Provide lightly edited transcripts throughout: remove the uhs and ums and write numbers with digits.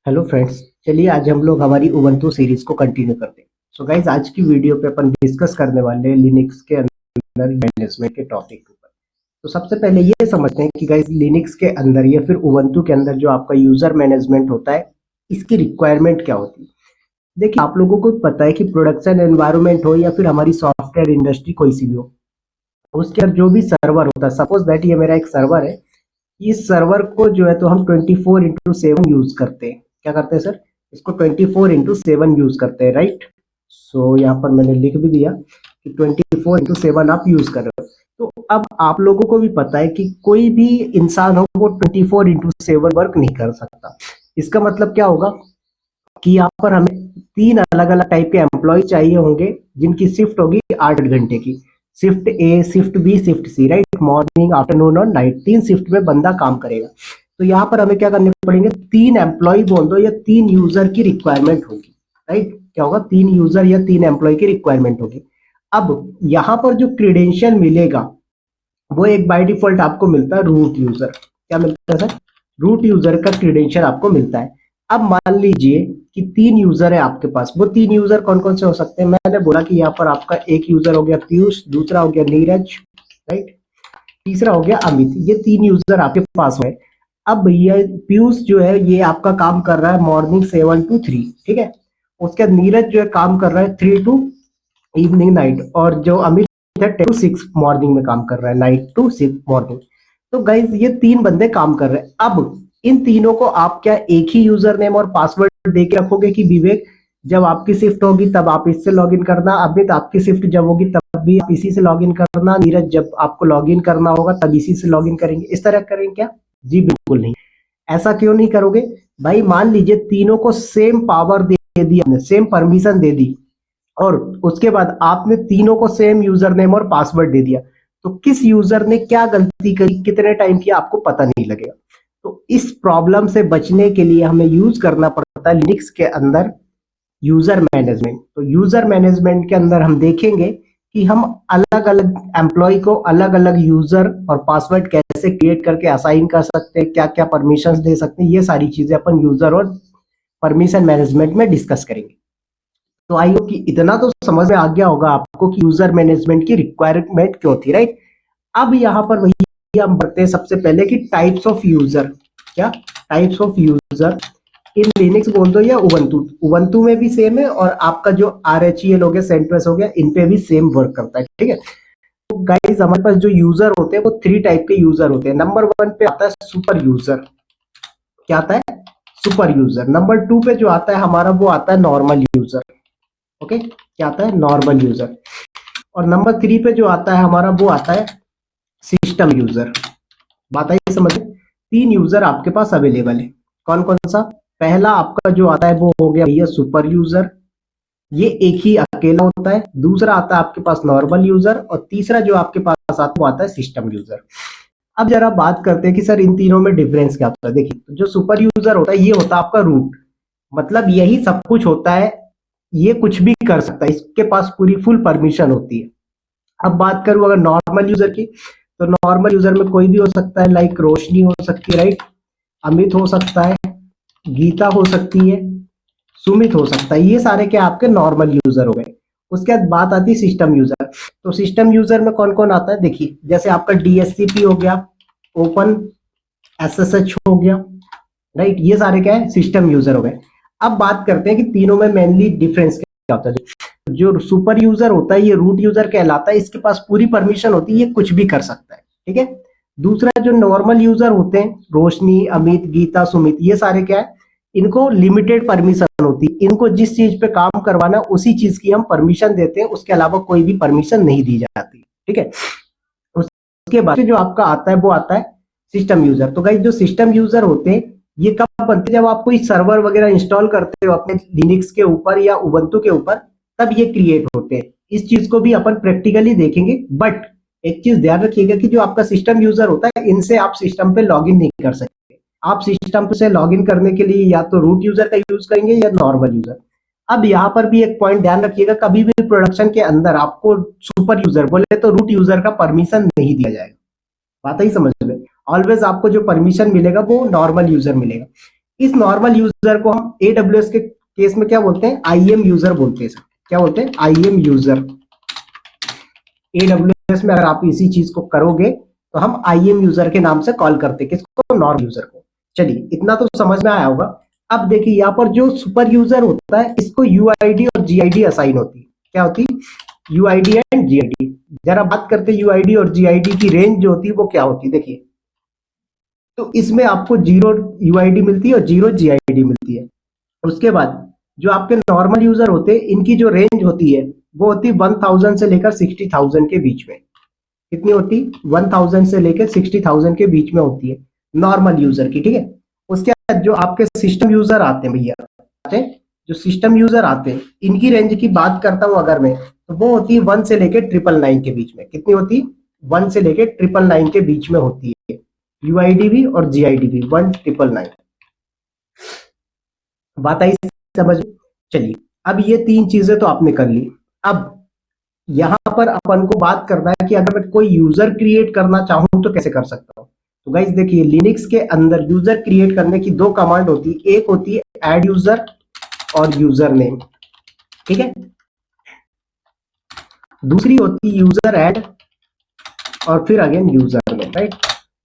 Hello friends. चलिए आज हम लोग हमारी उबंटू सीरीज को कंटिन्यू करते हैं। सो गाइज आज की वीडियो पे अपन डिस्कस करने वाले हैं लिनक्स के अंदर मैनेजमेंट के टॉपिक के ऊपर। तो सबसे पहले ये समझते हैं कि गाइज लिनक्स के अंदर या फिर उबंटू के अंदर जो आपका यूजर मैनेजमेंट होता है, इसकी रिक्वायरमेंट क्या होती है। देखिए, आप लोगों को पता है कि प्रोडक्शन एनवायरनमेंट हो या फिर हमारी सॉफ्टवेयर इंडस्ट्री कोई सी भी हो, उसके अंदर जो भी सर्वर होता है, सपोज दैट ये मेरा एक सर्वर है। इस सर्वर को जो है तो हम 24/7 यूज करते हैं। क्या करते हैं सर? इसको 24/7 यूज करते हैं, राइट। सो यहाँ पर मैंने लिख भी दिया कि 24/7 आप यूज कर रहे हो। तो अब आप लोगों को भी पता है कि कोई भी इंसान हो वो 24/7 वर्क नहीं कर सकता। इसका मतलब क्या होगा कि यहाँ पर हमें तीन अलग अलग टाइप के एम्प्लॉय चाहिए होंगे जिनकी शिफ्ट होगी 8 घंटे की। Shift A, shift B, shift C, right. Morning, afternoon और नाइट, तीन शिफ्ट में बंदा काम करेगा। तो यहाँ पर हमें क्या करने पड़ेंगे, तीन एम्प्लॉय बोल दो या तीन यूजर की रिक्वायरमेंट होगी, राइट। क्या होगा? तीन यूजर या तीन एम्प्लॉय की रिक्वायरमेंट होगी। अब यहाँ पर जो क्रीडेंशियल मिलेगा वो एक बाय डिफॉल्ट आपको मिलता है रूट यूजर। क्या मिलता है सर? रूट यूजर का क्रीडेंशियल आपको मिलता है। अब मान लीजिए कि तीन यूजर है आपके पास। वो तीन यूजर कौन कौन से हो सकते हैं? मैंने बोला कि यहाँ पर आपका एक यूजर हो गया पीयूष, दूसरा हो गया नीरज, राइट, तीसरा हो गया अमित। ये तीन यूजर आपके पास है। अब ये पीयूष जो है ये आपका काम कर रहा है मॉर्निंग 7 to 3, ठीक है। उसके बाद नीरज जो है काम कर रहा है 3 to इवनिंग नाइट, और जो अमित है 10 to 6 मॉर्निंग में काम कर रहा है, 9 to 6 मॉर्निंग। तो गाइज ये तीन बंदे काम कर रहे हैं। अब इन तीनों को आप क्या एक ही यूजर नेम और पासवर्ड दे के रखोगे कि विवेक जब आपकी शिफ्ट होगी तब आप इससे लॉगिन करना, अमित आपकी शिफ्ट जब होगी तब भी आप इसी से लॉगिन करना, नीरज जब आपको लॉगिन करना होगा तब इसी से लॉगिन करेंगे? इस तरह करेंगे क्या? जी बिल्कुल नहीं। ऐसा क्यों नहीं करोगे भाई? मान लीजिए तीनों को सेम पावर दे दी, सेम परमिशन दे दी, और उसके बाद आपने तीनों को सेम यूजर नेम और पासवर्ड दे दिया, तो किस यूजर ने क्या गलती करी, कितने टाइम किया, आपको पता नहीं लगेगा। तो इस प्रॉब्लम से बचने के लिए हमें यूज करना पड़ता है लिनक्स के अंदर यूजर मैनेजमेंट। तो यूजर मैनेजमेंट के अंदर हम देखेंगे कि हम अलग अलग एम्प्लॉय को अलग अलग यूजर और पासवर्ड कैसे क्रिएट करके असाइन कर सकते हैं, क्या क्या परमिशंस दे सकते हैं, ये सारी चीजें अपन यूजर और परमिशन मैनेजमेंट में डिस्कस करेंगे। तो आई होप कि इतना तो समझ में आ गया होगा आपको कि यूजर मैनेजमेंट की रिक्वायरमेंट क्यों थी, राइट। अब यहाँ पर वही हम बढ़ते हैं सबसे पहले कि टाइप्स ऑफ यूजर। क्या types of user in Linux बोल दो या उबंटू। उबंटू में भी सेम है, और आपका जो RHEL हो गया, सेंटोस हो गया, इन पे भी सेम वर्क करता है, ठीक है। तो गाइस हमारे पास जो यूजर होते हैं वो थ्री टाइप के यूजर होते हैं। नंबर 1 पे आता है सुपर यूजर। क्या आता है? Super user. नंबर 2 पे जो आता है हमारा वो आता है नॉर्मल यूजर। ओके, क्या आता है? Normal user. और नंबर 3 पे जो आता है हमारा वो आता है सिस्टम यूजर। बात आई समझ में? तीन यूजर आपके पास अवेलेबल है। कौन कौन सा? पहला आपका जो आता है वो हो गया भैया सुपर यूजर, ये एक ही अकेला होता है। दूसरा आता है आपके पास नॉर्मल यूजर, और तीसरा जो आपके पास आता है वो आता है सिस्टम यूजर। अब जरा बात करते हैं कि सर इन तीनों में डिफरेंस क्या होता है। देखिए, जो सुपर यूजर होता है ये होता है आपका रूट, मतलब यही सब कुछ होता है, ये कुछ भी कर सकता है, इसके पास पूरी फुल परमिशन होती है। अब बात करूं अगर नॉर्मल यूजर की, तो नॉर्मल यूजर में कोई भी हो सकता है, लाइक रोशनी हो सकती है, राइट, अमित हो सकता है, गीता हो सकती है, सुमित हो सकता है। ये सारे क्या आपके नॉर्मल यूजर हो गए। उसके बाद बात आती है सिस्टम यूजर। तो सिस्टम यूजर में कौन कौन आता है? देखिए, जैसे आपका DHCP हो गया, ओपन SSH हो गया, राइट, ये सारे क्या है? सिस्टम यूजर हो गए। अब बात करते हैं कि तीनों में मेनली डिफरेंस क्या होता है। जो सुपर यूजर होता है ये रूट यूजर कहलाता है, इसके पास पूरी परमिशन होती है, ये कुछ भी कर सकता है, ठीक है। दूसरा जो नॉर्मल यूजर होते हैं, रोशनी, अमित, गीता, सुमित, ये सारे क्या है? इनको लिमिटेड परमिशन होती है, इनको जिस चीज पे काम करवाना उसी चीज की हम परमिशन देते हैं, उसके अलावा कोई भी परमिशन नहीं दी जाती, ठीक है। उसके बाद जो आपका आता है वो आता है सिस्टम यूजर। तो गाइस जो सिस्टम यूजर होते हैं ये कब बनते हैं? जब आप कोई सर्वर वगैरह इंस्टॉल करते हो अपने लिनक्स के ऊपर या उबंटू के ऊपर, तब ये क्रिएट होते हैं। इस चीज को भी अपन प्रैक्टिकली देखेंगे, बट एक चीज ध्यान रखिएगा कि जो आपका सिस्टम यूजर होता है इनसे आप सिस्टम पे लॉगिन नहीं कर सकते। आप सिस्टम से लॉगिन करने के लिए या तो रूट यूजर का यूज करेंगे या नॉर्मल यूजर। अब यहाँ पर भी एक पॉइंट ध्यान रखिएगा, कभी भी प्रोडक्शन के अंदर आपको सुपर यूजर बोले तो रूट यूजर का परमिशन नहीं दिया जाएगा। बात ही समझ में? ऑलवेज आपको जो परमिशन मिलेगा वो नॉर्मल यूजर मिलेगा। इस नॉर्मल यूजर को हम AWS के केस में क्या बोलते हैं, IAM यूजर बोलते हैं। क्या बोलते हैं, IAM यूजर। AWS में अगर आप इसी चीज को करोगे तो हम IAM यूजर के नाम से कॉल करते हैं किसको, नॉर्मल यूजर को। चलिए इतना तो समझ में आया होगा। अब देखिए यहाँ पर जो सुपर यूजर होता है इसको UID और GID असाइन होती है। क्या होती है, UID एंड GID। जरा बात करते हैं UID और GID की रेंज जो होती है वो क्या होती है। देखिए तो इसमें आपको 0 UID मिलती है और 0 GID मिलती है। उसके बाद जो आपके नॉर्मल यूजर होते हैं इनकी जो रेंज होती है वो होती है 1000 से लेकर 60,000 के बीच में। कितनी होती, 1000 से लेकर 60,000 के बीच में होती है नॉर्मल यूजर की, ठीक है। उसके बाद जो आपके सिस्टम यूजर आते हैं भैया, आते हैं जो सिस्टम यूजर आते हैं इनकी रेंज की बात करता हूं अगर मैं, तो वो होती है 1 से लेकर 999 के बीच में। कितनी होती है, 1 से लेकर 999 के बीच में होती है। UID भी और GID भी 1999। बात आई समझ। चलिए अब ये तीन चीजें तो आपने कर ली। अब यहां पर अपन को बात करना है कि अगर मैं कोई यूजर क्रिएट करना चाहूं तो कैसे कर सकता हूं। तो गाइस देखिए लिनक्स के अंदर यूजर क्रिएट करने की दो कमांड होती है, एक होती है ऐड यूजर और यूजर नेम, ठीक है। दूसरी होती है यूजर ऐड और फिर अगेन यूजर नेम, राइट।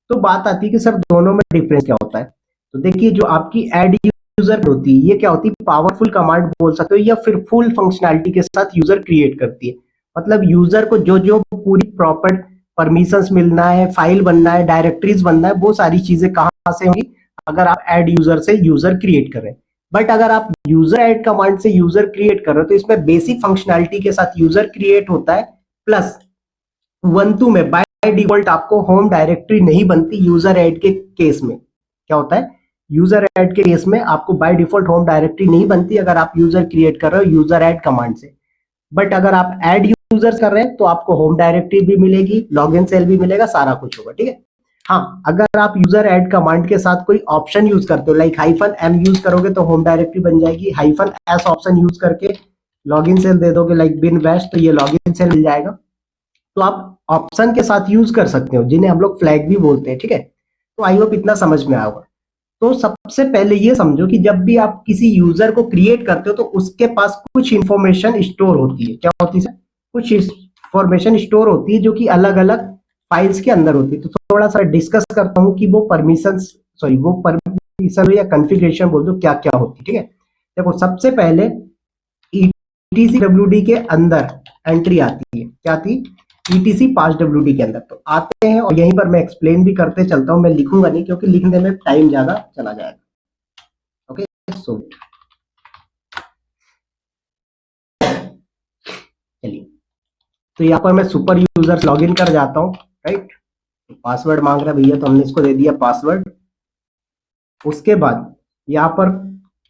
तो बात आती है कि सर दोनों में डिफरेंस क्या होता है। तो देखिए जो आपकी ऐड यूजर होती है ये क्या होती है, पावरफुल कमांड बोल सकते हो या फिर फुल फंक्शनैलिटी के साथ यूजर क्रिएट करती है। मतलब यूजर को जो जो पूरी प्रॉपर परमिशंस मिलना है, फाइल बनना है, डायरेक्टरीज बनना है, वो सारी चीजें कहां से होंगी, अगर आप ऐड यूजर से यूजर क्रिएट कर रहे हैं। बट अगर आप यूजर ऐड कमांड से यूजर क्रिएट कर रहे हो तो इसमें बेसिक फंक्शनैलिटी के साथ यूजर क्रिएट होता है, प्लस Ubuntu में बाय डिफॉल्ट आपको होम डायरेक्टरी नहीं बनती यूजर ऐड के केस में। क्या होता है, यूजर ऐड के केस में आपको बाय डिफॉल्ट होम डायरेक्टरी नहीं बनती अगर आप यूजर क्रिएट कर रहे हो यूजर ऐड कमांड से। बट अगर आप ऐड यूजर्स कर रहे हैं तो आपको होम डायरेक्टरी भी मिलेगी, लॉगिन सेल भी मिलेगा, सारा कुछ होगा, ठीक है। हाँ अगर आप यूजर ऐड कमांड के साथ कोई ऑप्शन यूज करते हो लाइक -m यूज करोगे तो होम डायरेक्टरी बन जाएगी, -s ऑप्शन यूज करके लॉगिन सेल दे दोगे लाइक बिन बैश तो ये लॉगिन सेल मिल जाएगा। तो आप ऑप्शन के साथ यूज कर सकते हो जिन्हें हम लोग फ्लैग भी बोलते हैं, ठीक है। तो आई होप इतना समझ में आएगा। तो सबसे पहले ये समझो कि जब भी आप किसी यूजर को क्रिएट करते हो तो उसके पास कुछ इंफॉर्मेशन स्टोर होती है। क्या होती है, कुछ इंफॉर्मेशन स्टोर होती है जो कि अलग अलग फाइल्स के अंदर होती है। तो थोड़ा सा डिस्कस करता हूँ कि वो परमिशन या कॉन्फ़िगरेशन बोल दो क्या क्या होती है, ठीक है। देखो सबसे पहले ETCWD के अंदर एंट्री आती है, क्या आती है, ETC पास WD के अंदर। तो आते हैं और यहीं पर मैं एक्सप्लेन भी करते चलता हूं, मैं लिखूंगा नहीं क्योंकि लिखने में टाइम ज्यादा चला जाएगा। ओके सो चलिए, तो यहाँ पर मैं सुपर यूजर लॉगिन कर जाता हूँ, राइट। पासवर्ड मांग रहा है भैया तो हमने इसको दे दिया पासवर्ड। उसके बाद यहाँ पर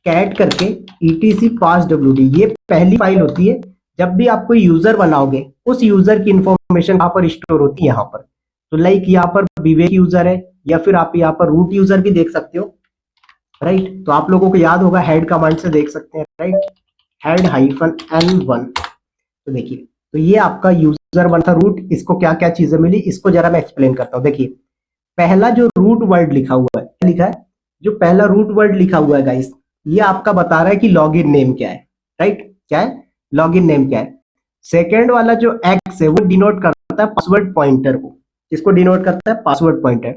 कैट करके ETC पास WD, ये पहली फाइल होती है। जब भी आप कोई यूजर बनाओगे उस यूजर की इंफॉर्मेशन यहाँ पर स्टोर होती है यहाँ पर। तो लाइक यहाँ पर विवेक यूजर है या फिर आप यहाँ पर रूट यूजर भी देख सकते हो, राइट। तो आप लोगों को याद होगा हेड कमांड से देख सकते हैं, राइट, head-n1। तो देखिए तो ये आपका यूजर बना था रूट, इसको क्या क्या चीजें मिली इसको जरा मैं एक्सप्लेन करता हूँ। देखिए पहला जो रूट वर्ड लिखा हुआ है, क्या लिखा है, जो पहला रूट वर्ड लिखा हुआ है गाइस, ये आपका बता रहा है कि लॉगिन नेम क्या है, राइट, क्या है, लॉगिन नेम क्या है। सेकेंड वाला जो एक्स है वो डिनोट करता है पासवर्ड पॉइंटर को, किसको डिनोट करता है, पासवर्ड पॉइंटर।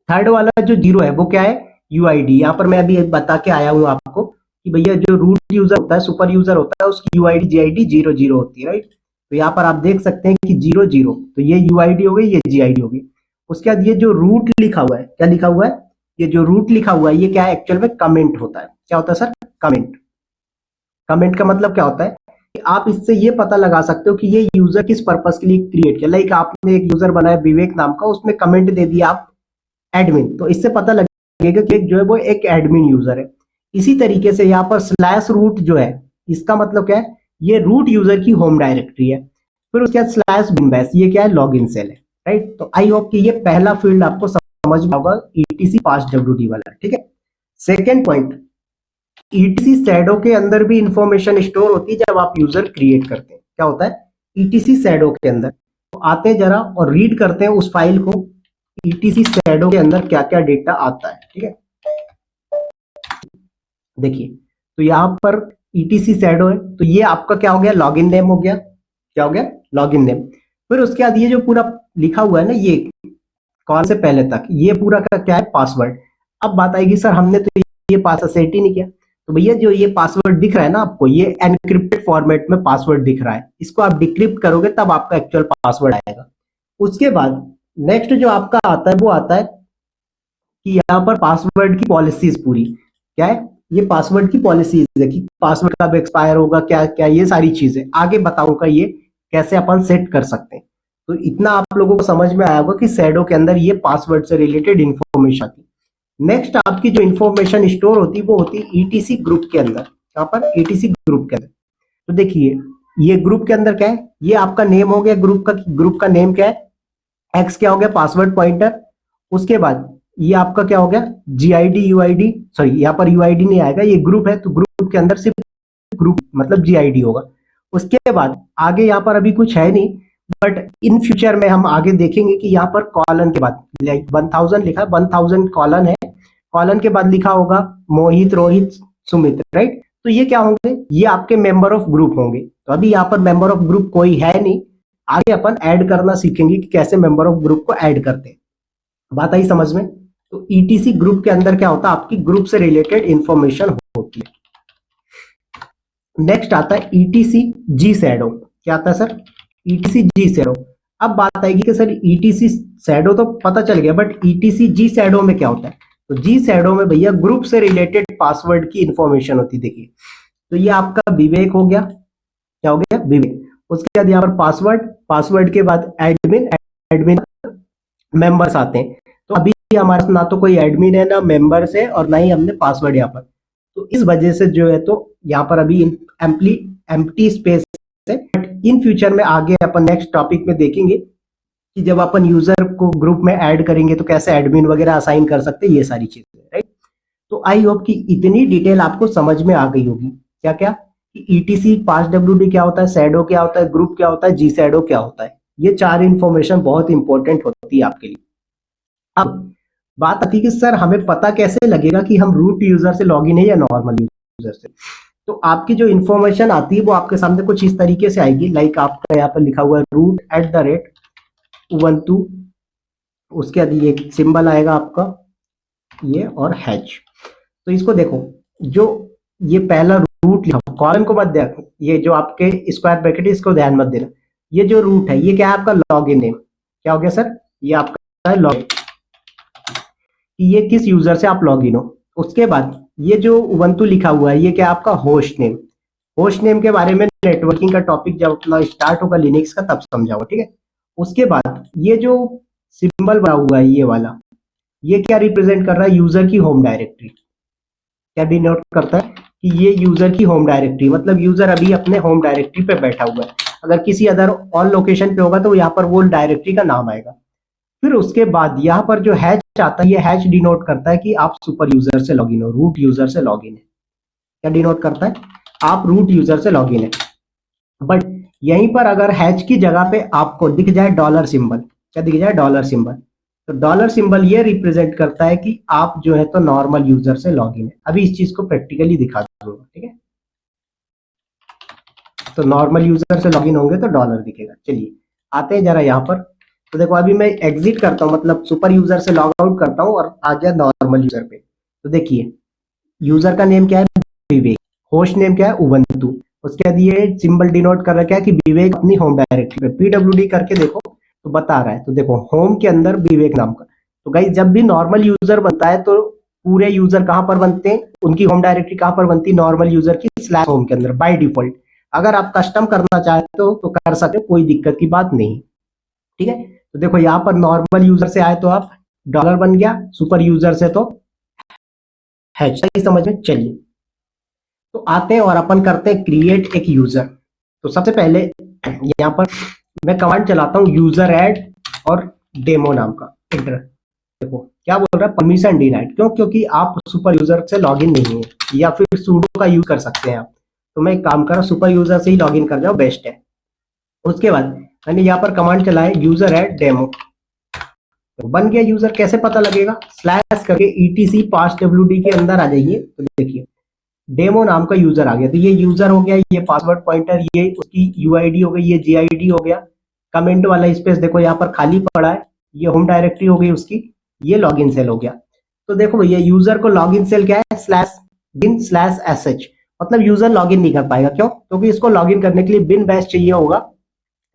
थर्ड वाला जो 0 है वो क्या है, UID। यहाँ पर मैं अभी बता के आया हूँ आपको कि भैया जो रूट यूजर होता है, सुपर यूजर होता है, उसकी UID GID 00 होती है, राइट। तो यहाँ पर आप देख सकते हैं कि 00, तो ये UID हो गई, ये GID हो गई। उसके बाद ये जो रूट लिखा हुआ है, क्या लिखा हुआ है, ये जो रूट लिखा हुआ है ये क्या है, एक्चुअल में कमेंट होता है। क्या होता है सर, कमेंट। कमेंट का मतलब क्या होता है कि आप इससे ये पता लगा सकते हो कि ये यूजर किस पर्पस के लिए क्रिएट किया। लाइक आपने एक यूजर बनाया विवेक नाम का, उसमें कमेंट दे दिया आप एडमिन, तो इससे पता लगेगा कि जो है वो एक एडमिन यूजर है। इसी तरीके से यहाँ पर स्लैश रूट जो है, इसका मतलब क्या है, ये रूट यूजर की होम डायरेक्टरी है। फिर उसके बाद स्लैश बिनबैश, ये क्या है, लॉगिन सेल है, राइट। तो आई होप कि ये पहला फील्ड आपको समझ में होगा ETC पास WD वाला, ठीक है। सेकेंड पॉइंट, ETC शैडो के अंदर भी इंफॉर्मेशन स्टोर होती है जब आप यूजर क्रिएट करते हैं। क्या होता है, ETC शैडो के अंदर, तो आते हैं जरा और रीड करते हैं उस फाइल को, ETC शैडो के अंदर क्या क्या डेटा आता है, ठीक है। देखिए, तो यहाँ पर ईटीसी शैडो है, तो ये आपका क्या हो गया, लॉगिन नेम हो गया। क्या हो गया, लॉगिन नेम। फिर उसके बाद ये जो पूरा लिखा हुआ है ना, ये कौन से पहले तक, ये पूरा का क्या है, पासवर्ड। अब बात आएगी सर हमने तो ये पासवर्ड सेट ही नहीं किया, तो भैया जो ये पासवर्ड दिख रहा है ना आपको, ये एनक्रिप्टेड फॉर्मेट में पासवर्ड दिख रहा है, इसको आप डिक्रिप्ट करोगे तब आपका एक्चुअल पासवर्ड आएगा। उसके बाद नेक्स्ट जो आपका आता है वो आता है कि यहाँ पर पासवर्ड की पॉलिसीज पूरी क्या है, ये पासवर्ड की पॉलिसीज है कि पासवर्ड कब एक्सपायर होगा, क्या क्या, ये सारी चीजें आगे बताऊंगा ये कैसे अपन सेट कर सकते हैं। तो इतना आप लोगों को समझ में आया होगा कि शैडो के अंदर ये पासवर्ड से रिलेटेड इंफॉर्मेशन आती है। नेक्स्ट आपकी जो इंफॉर्मेशन स्टोर होती है वो होती है ईटीसी ग्रुप के अंदर। यहाँ पर ईटीसी ग्रुप के अंदर, तो देखिए ये ग्रुप के अंदर क्या है, ये आपका नेम हो गया ग्रुप का नेम क्या है, एक्स क्या हो गया, पासवर्ड पॉइंटर। उसके बाद ये आपका क्या हो गया, जीआईडी यूआईडी, सॉरी यहाँ पर यूआईडी नहीं आएगा, ये ग्रुप है तो ग्रुप के अंदर सिर्फ ग्रुप मतलब जीआईडी होगा। उसके बाद आगे यहाँ पर अभी कुछ है नहीं, बट इन फ्यूचर में हम आगे देखेंगे कि यहाँ पर कॉलन के बाद लाइक 1000 लिखा है, 1000 कॉलन है, कॉलन के बाद लिखा होगा मोहित, रोहित, सुमित, राइट। तो ये क्या होंगे, ये आपके मेंबर ऑफ ग्रुप होंगे। तो अभी यहाँ पर मेंबर ऑफ ग्रुप कोई है नहीं, आगे अपन ऐड करना सीखेंगे कि कैसे मेंबर ऑफ ग्रुप को ऐड करते हैं। बात आई समझ में। तो ईटीसी ग्रुप के अंदर क्या होता है, आपकी ग्रुप से रिलेटेड इंफॉर्मेशन होती है। नेक्स्ट आता है ईटीसी जी शैडो। क्या आता है सर, ईटीसी जी शैडो। अब बात आएगी कि सर ईटीसी शैडो तो पता चल गया, बट ईटीसी जी शैडो में क्या होता है। तो जी शैडो में भैया ग्रुप से रिलेटेड पासवर्ड की इंफॉर्मेशन होती है। देखिए, तो ये आपका विवेक हो गया, क्या हो गया, विवेक। उसके बाद यहाँ पर पासवर्ड, पासवर्ड के बाद एडमिन, एडमिन मेंबर्स आते हैं। तो अभी हमारे ना तो कोई एडमिन है, ना मेंबर्स है, और ना ही हमने पासवर्ड यहाँ पर। तो इस वजह से जो है तो यहाँ पर अभी एम्प्टी स्पेस है। बट इन फ्यूचर में आगे अपन नेक्स्ट टॉपिक में देखेंगे कि जब अपन यूजर को ग्रुप में ऐड करेंगे तो कैसे एडमिन वगैरह असाइन कर सकते हैं, ये सारी चीजें, राइट। तो आई होप कि इतनी डिटेल आपको समझ में आ गई होगी। क्या क्या, कि ईटीसी 5WD क्या होता है, शैडो क्या होता है, ग्रुप क्या होता है, जी शैडो क्या होता है, ये चार इंफॉर्मेशन बहुत इंपॉर्टेंट होती है आपके लिए। अब बात आती है कि सर हमें पता कैसे लगेगा कि हम रूट यूजर से लॉगिन है या नॉर्मल यूजर से। तो आपकी जो इंफॉर्मेशन आती है वो आपके सामने कुछ इस तरीके से आएगी, लाइक आपका यहाँ पर लिखा हुआ है root@ubuntu, उसके बाद ये सिंबल आएगा आपका ये और हैच। तो इसको देखो, जो ये पहला रूट लिखा, कॉलन को मत देखो, ये जो आपके स्क्वायर ब्रैकेट है इसको ध्यान मत देना। ये जो रूट है ये क्या है, आपका लॉगिन नेम। क्या हो गया सर, ये आपका है लॉगिन, ये किस यूजर से आप लॉगिन हो। उसके बाद ये जो उबंटू लिखा हुआ है ये क्या है, आपका होस्ट नेम। होस्ट नेम के बारे में नेटवर्किंग का टॉपिक जब अपना स्टार्ट होगा लिनक्स का तब समझाऊंगा, ठीक है। उसके बाद ये जो सिंबल बना हुआ है ये वाला, ये क्या रिप्रेजेंट कर रहा है, यूजर की होम डायरेक्टरी। क्या डिनोट करता है कि ये यूजर की होम डायरेक्टरी, मतलब यूजर अभी अपने होम डायरेक्टरी पे बैठा हुआ है। अगर किसी अदर और लोकेशन पे होगा तो यहाँ पर वो डायरेक्टरी का नाम आएगा। फिर उसके बाद यहाँ पर जो हैच आता है, ये हैच डिनोट करता है कि आप सुपर यूजर से लॉगिन हो, रूट यूजर से लॉगिन है। क्या डिनोट करता है, आप रूट यूजर से लॉगिन है। बट यहीं पर अगर हैच की जगह पे आपको दिख जाए डॉलर सिंबल, क्या दिख जाए, डॉलर सिंबल, तो डॉलर सिंबल ये रिप्रेजेंट करता है कि आप जो है तो नॉर्मल यूजर से लॉगिन है। अभी इस चीज को प्रैक्टिकली दिखा दूंगा, ठीक है। तो नॉर्मल यूजर से लॉगिन होंगे तो डॉलर दिखेगा। चलिए आते हैं जरा यहाँ पर। तो देखो अभी मैं एग्जिट करता हूँ, मतलब सुपर यूजर से लॉग आउट करता हूँ और आ गया नॉर्मल यूजर पे। तो देखिए यूजर का नेम क्या है, विवेक, होस्ट नेम क्या है, उबंटू। उसके बाद ये सिंबल डिनोट कर रखा है कि विवेक अपनी होम डायरेक्टरी पे, पीडब्ल्यूडी करके देखो तो बता रहा है। तो देखो होम के अंदर विवेक नाम का। तो गाइस जब भी नॉर्मल यूजर बनता है तो पूरे यूजर कहाँ पर बनते हैं, उनकी होम डायरेक्टरी कहाँ पर बनती है, नॉर्मल यूजर की /होम के अंदर बाय डिफॉल्ट। अगर आप कस्टम करना चाहते हो तो कर सकते हो, कोई दिक्कत की बात नहीं, ठीक है। तो देखो यहाँ पर नॉर्मल यूजर से आए तो आप डॉलर बन गया, सुपर यूजर से तो हैच। सही समझ में। चलिए तो आते हैं और अपन करते हैं क्रिएट एक यूजर। तो सबसे पहले यहाँ पर मैं कमांड चलाता हूँ यूजर ऐड और डेमो नाम का, एंटर। देखो क्या बोल रहा है, परमिशन डिनाइड। क्यों, क्योंकि आप सुपर यूजर से लॉगिन नहीं है, या फिर सूडो का यूज कर सकते हैं आप। तो मैं एक काम कर रहा हूँ, सुपर यूजर से ही लॉगिन कर जाओ, बेस्ट है। उसके बाद मैंने यहाँ पर कमांड चलाया यूजर ऐड डेमो, तो बन गया यूजर। कैसे पता लगेगा, स्लैश करके ईटीसी 5WD के अंदर आ जाइए। तो देखिए डेमो नाम का यूजर आ गया, तो ये यूजर हो गया, ये पासवर्ड पॉइंटर, ये उसकी यूआईडी हो गई, ये जीआईडी हो गया, कमेंट वाला स्पेस देखो यहाँ पर खाली पड़ा है, ये होम डायरेक्टरी हो गई उसकी, ये लॉगिन सेल हो गया। तो देखो भैया यूजर को लॉगिन सेल क्या है, स्लैश बिन स्लैश एसएच, मतलब यूजर लॉगिन नहीं कर पाएगा, क्यों? क्योंकि इसको लॉगिन करने के लिए बिन बैश चाहिए होगा,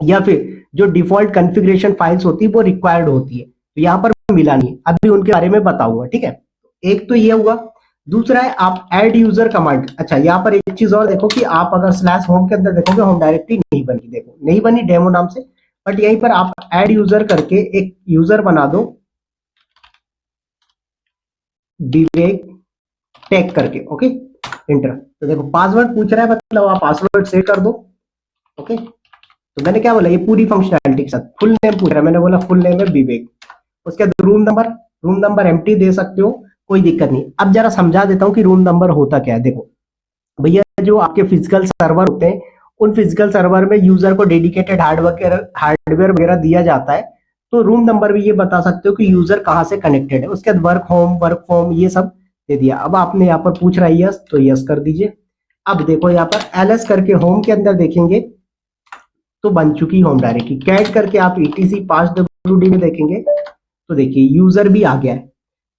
या फिर जो डिफॉल्ट कॉन्फ़िगरेशन फाइल्स होती है वो रिक्वायर्ड होती है, तो यहाँ पर मिला नहीं, अभी उनके बारे में बताऊंगा, ठीक है। एक तो ये हुआ, दूसरा है आप ऐड यूजर कमांड। अच्छा यहाँ पर एक चीज और देखो कि आप अगर स्लैश होम के अंदर देखोगे होम डायरेक्टरी नहीं बनी, देखो नहीं बनी डेमो नाम से, बट यहीं पर आप ऐड यूजर करके एक यूजर बना दो विवेक टैग करके, ओके इंटर। तो देखो पासवर्ड पूछ रहा है, मतलब आप पासवर्ड सेट कर दो, ओके। तो मैंने क्या बोला, ये पूरी फंक्शनैलिटी के साथ फुल नेम पूछ रहा है, मैंने बोला फुल नेम है विवेक, उसके बाद रूम नंबर एम्प्टी दे सकते हो, कोई दिक्कत नहीं। अब जरा समझा देता हूँ कि रूम नंबर होता क्या है। देखो भैया जो आपके फिजिकल सर्वर होते हैं, उन फिजिकल सर्वर में यूजर को डेडिकेटेड हार्डवेयर वगैरह दिया जाता है, तो रूम नंबर भी ये बता सकते हो कि यूजर कहाँ से कनेक्टेड है। उसके बाद वर्क होम ये सब दे दिया। अब आपने यहाँ पर पूछ रहा है यस, तो यस कर दीजिए। अब देखो यहाँ पर एलएस करके होम के अंदर देखेंगे तो बन चुकी होम डायरेक्टरी। कैट करके आप ईटीसी 5WD में देखेंगे तो देखिए यूजर भी आ गया है,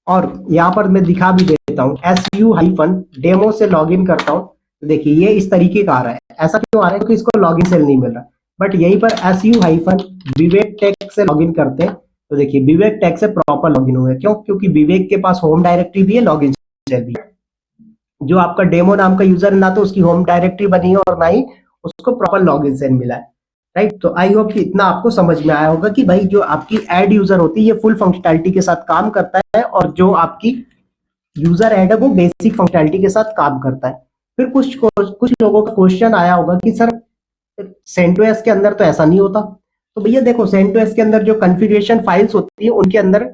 और यहाँ पर मैं दिखा भी देता हूँ, su-डेमो से लॉगिन करता हूँ, तो देखिए ये इस तरीके का आ रहा है। ऐसा क्यों आ रहा है? क्योंकि इसको लॉगिन सेल नहीं मिल रहा, बट यहीं पर su-विवेक टैग से लॉगिन करते हैं, तो देखिए विवेक टैग से प्रॉपर लॉगिन हुआ है। क्यों? क्योंकि विवेक के पास होम डायरेक्टरी भी है, लॉगिन सेल भी है। जो आपका डेमो नाम का यूजर, ना तो उसकी होम डायरेक्टरी बनी है और ना ही उसको प्रॉपर लॉगिन सेल मिला है, राइट। तो आई होप कि इतना आपको समझ में आया होगा कि भाई जो आपकी ऐड यूजर होती है ये फुल फंक्शनैलिटी के साथ काम करता है, और जो आपकी यूजर ऐड है वो बेसिक फंक्शनैलिटी के साथ काम करता है। फिर कुछ लोगों का क्वेश्चन आया होगा कि सर CentOS के अंदर तो ऐसा नहीं होता। तो भैया देखो CentOS के अंदर जो कॉन्फ़िगरेशन फाइल्स होती है उनके अंदर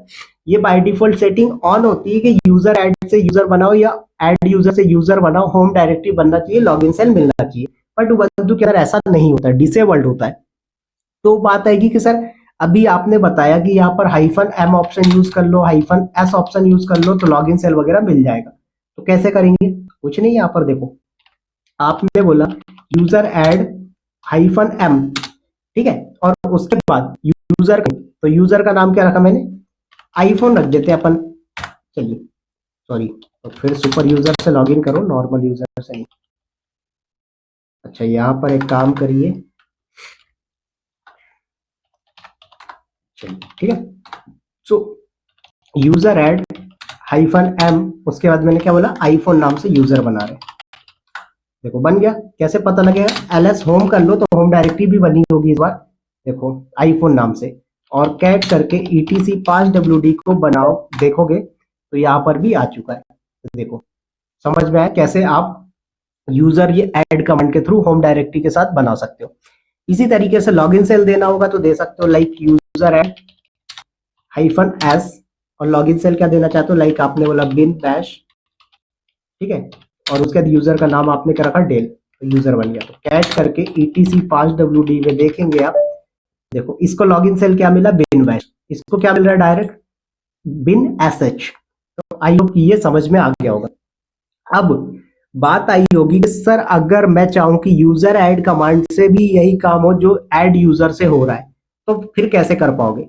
ये बाय डिफॉल्ट सेटिंग ऑन होती है कि यूजर ऐड से यूजर बनाओ या ऐड यूजर से यूजर बनाओ, होम डायरेक्टरी बनना चाहिए, लॉगिन सेल मिलना चाहिए। बट उबंटू के अंदर ऐसा नहीं होता, डिसेबल्ड होता है। तो बात आएगी कि सर अभी आपने बताया कि यहाँ पर -m ऑप्शन यूज कर लो, -s ऑप्शन यूज कर लो तो लॉगिन सेल वगैरह मिल जाएगा। तो कैसे करेंगे? कुछ नहीं, यहाँ पर देखो आपने बोला यूजर ऐड -m, ठीक है, और उसके बाद यूजर, तो यूजर का नाम क्या रखा मैंने, आईफोन रख देते हैं अपन। चलिए सॉरी, तो फिर सुपर यूजर से लॉगिन करो, नॉर्मल यूजर से नहीं। अच्छा यहाँ पर एक काम करिए, चलिए ठीक है। सो यूजर ऐड -m, उसके बाद मैंने क्या बोला, आईफोन नाम से यूजर बना रहे। देखो बन गया। कैसे पता लगेगा? ls होम कर लो तो होम डायरेक्टरी भी बनी होगी इस बार, देखो आईफोन नाम से, और कैट करके etc 5WD को बनाओ, देखोगे तो यहाँ पर भी आ चुका है। तो देखो समझ में आया कैसे आप यूजर ये ऐड कमांड के थ्रू होम डायरेक्टरी के साथ बना सकते हो। इसी तरीके से लॉगिन सेल देना होगा तो दे सकते हो, लाइक यूजर ऐड -s, और लॉगिन सेल क्या देना चाहते हो, लाइक आपने बोला बिन बैश, ठीक है, और उसके बाद यूजर का नाम आपने क्या रखा, डेल, तो यूजर बन गया। तो कैट करके etc 5WD में देखेंगे आप, देखो इसको लॉगिन सेल क्या मिला, बिन बैश, इसको क्या मिल रहा है, डायरेक्ट बिन sh। तो आई होप ये समझ में आ गया होगा। अब बात आई होगी कि सर अगर मैं चाहूं कि यूजर ऐड कमांड से भी यही काम हो जो ऐड यूजर से हो रहा है, तो फिर कैसे कर पाओगे?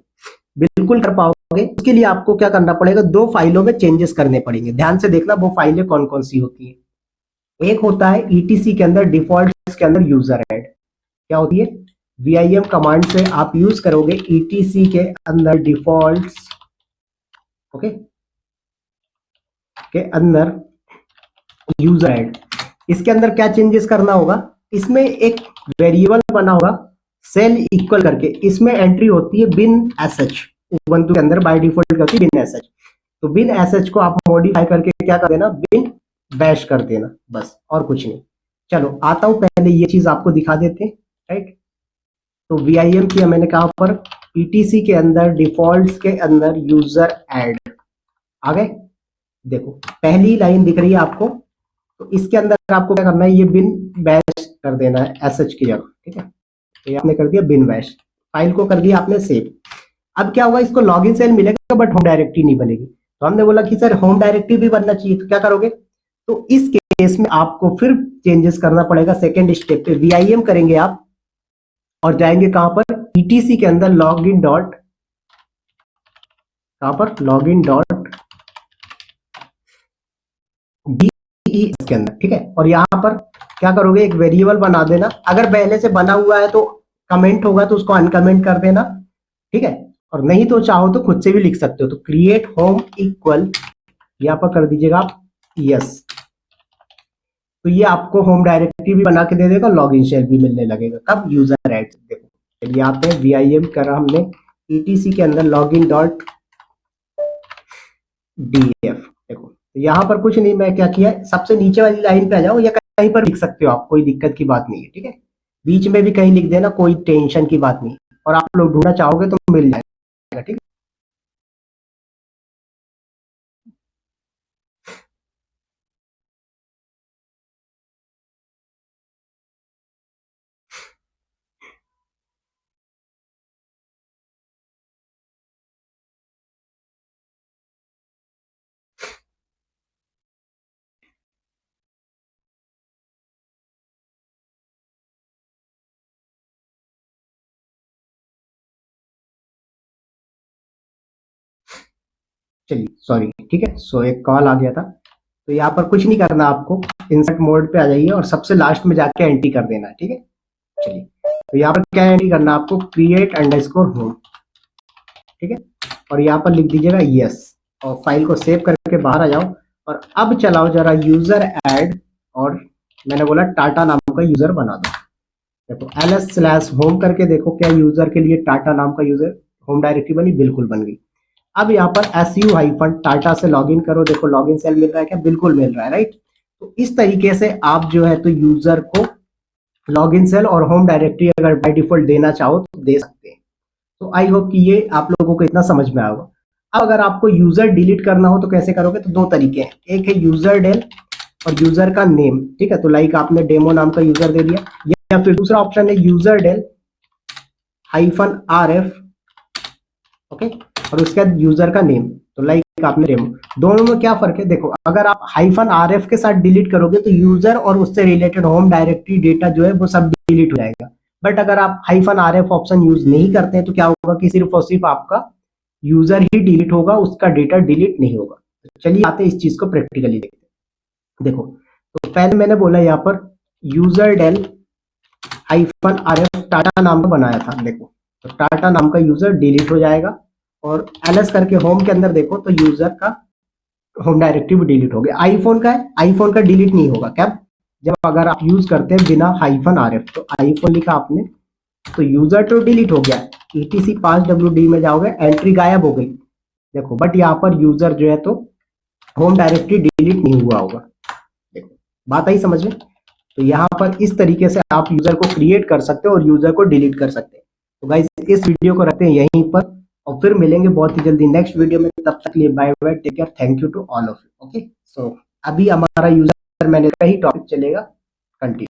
बिल्कुल कर पाओगे। उसके लिए आपको क्या करना पड़ेगा, दो फाइलों में चेंजेस करने पड़ेंगे। ध्यान से देखना वो फाइलें कौन कौन सी होती है। एक होता है etc के अंदर डिफॉल्ट के अंदर यूजर ऐड, क्या होती है, vim कमांड से आप यूज करोगे etc के अंदर डिफॉल्ट, ओके, के अंदर यूजर ऐड। इसके अंदर क्या चेंजेस करना होगा, इसमें एक वेरिएबल बना होगा सेल इक्वल करके, इसमें एंट्री होती है बिन sh, उबंटू के अंदर बाय डिफॉल्ट होती है बिन sh। तो बिन sh को आप मॉडिफाई करके क्या कर देना, बिन बैश कर देना, बस और कुछ नहीं। चलो आता हूं, पहले ये चीज आपको दिखा देते हैं, राइट। तो vim किया मैंने कहा पर etc के अंदर डिफॉल्ट्स के अंदर यूजर ऐड आ गए। देखो पहली लाइन दिख रही है आपको, तो इसके अंदर आपको क्या करना है, ये बिन बैश कर देना है sh की जगह, ठीक है। तो ये आपने कर दिया बिन बैश, फाइल को कर दिया आपने सेव। अब क्या होगा, इसको लॉगिन सेल मिलेगा बट होम डायरेक्टरी नहीं बनेगी। तो हमने बोला कि सर होम डायरेक्टरी भी बनना चाहिए, तो क्या करोगे, तो इस केस में आपको फिर चेंजेस करना पड़ेगा। सेकेंड स्टेप पे VIM करेंगे आप और जाएंगे कहां पर, ETC के अंदर लॉगिन डॉट, कहां पर, लॉगिन डॉट DES के अंदर, ठीक है। और यहां पर क्या करोगे, एक वेरिएबल बना देना। अगर पहले से बना हुआ है तो कमेंट होगा तो उसको अनकमेंट कर देना, ठीक है। और नहीं तो चाहो तो खुद से भी लिख सकते हो। तो क्रिएट होम इक्वल, यहाँ पर कर दीजिएगा आप यस। तो ये आपको होम डायरेक्टरी भी बना के दे देगा, लॉगिन शेल भी मिलने लगेगा। कब, यूजर ऐड। देखो चलिए यहाँ पे VIM करा हमने, ETC के अंदर लॉगिन डॉट DF। देखो तो यहाँ पर कुछ नहीं, मैं क्या किया, सबसे नीचे वाली लाइन पे आ जाओ या कहीं पर लिख सकते हो आप, कोई दिक्कत की बात नहीं है, ठीक है। बीच में भी कहीं लिख देना, कोई टेंशन की बात नहीं। और आप लोग ढूंढना चाहोगे तो मिल जाएगा, ठीक है। चलिए सॉरी, ठीक है। सो एक कॉल आ गया था। तो यहाँ पर कुछ नहीं करना आपको, इंसर्ट मोड पे आ जाइए और सबसे लास्ट में जाके एंट्री कर देना है, ठीक है। चलिए तो यहाँ पर क्या एंट्री करना है आपको, क्रिएट अंडरस्कोर होम, ठीक है। और यहाँ पर लिख दीजिएगा यस और फाइल को सेव करके बाहर आ जाओ। और अब चलाओ जरा यूजर ऐड, और मैंने बोला टाटा नाम का यूजर बना दो। देखो ls/home करके देखो, क्या यूजर के लिए टाटा नाम का यूजर होम डायरेक्टरी बनी, बिल्कुल बन गई। अब यहाँ पर su-टाटा से लॉगिन करो, देखो लॉगिन सेल मिल रहा है क्या, बिल्कुल मिल रहा है, राइट। तो इस तरीके से आप जो है तो यूजर को लॉगिन सेल और होम डायरेक्टरी अगर बाय डिफॉल्ट देना चाहो तो दे सकते हैं। तो आई होप कि ये आप लोगों को इतना समझ में आएगा। अब अगर आपको यूजर डिलीट करना हो तो कैसे करोगे, तो दो तरीके हैं, एक है यूजर डेल और यूजर का नेम, ठीक है। तो लाइक आपने डेमो नाम का यूजर दे दिया, या फिर दूसरा ऑप्शन है यूजर डेल -rf, ओके। और उसके बाद यूजर का नेम, तो लाइक आपने डेमो। दोनों में क्या फर्क है, देखो अगर आप -rf के साथ डिलीट करोगे तो यूजर और उससे रिलेटेड होम डायरेक्टरी डेटा जो है वो सब डिलीट हो जाएगा। बट अगर आप -rf ऑप्शन यूज नहीं करते हैं तो क्या होगा कि सिर्फ और सिर्फ आपका यूजर ही डिलीट होगा, उसका डेटा डिलीट नहीं होगा। चलिए आते हैं इस चीज को प्रैक्टिकली देखते हैं। देखो तो पहले मैंने बोला यहाँ पर यूजर डेल -rf टाटा नाम का बनाया था, देखो तो टाटा नाम का यूजर डिलीट हो जाएगा। और ls करके होम के अंदर देखो तो यूजर का होम डायरेक्टरी भी डिलीट हो गया। आईफोन का है, आईफोन का डिलीट नहीं होगा, क्या, जब अगर आप यूज करते हैं बिना -rf, तो आईफोन लिखा आपने तो यूजर तो डिलीट हो गया, ETC 5WD में जाओगे एंट्री गायब हो गई, देखो। बट यहाँ पर यूजर जो है तो होम डायरेक्टरी डिलीट नहीं हुआ होगा, देखो बात आई समझ में। तो यहाँ पर इस तरीके से आप यूजर को क्रिएट कर सकते हो और यूजर को डिलीट कर सकते हैं। तो गाइस इस वीडियो को रखते हैं यहीं पर और फिर मिलेंगे बहुत ही जल्दी नेक्स्ट वीडियो में। तब तक के लिए bye bye, take care, thank you to all of you, okay. So अभी हमारा यूजर मैनेजर का ही टॉपिक चलेगा, कंटिन्यू।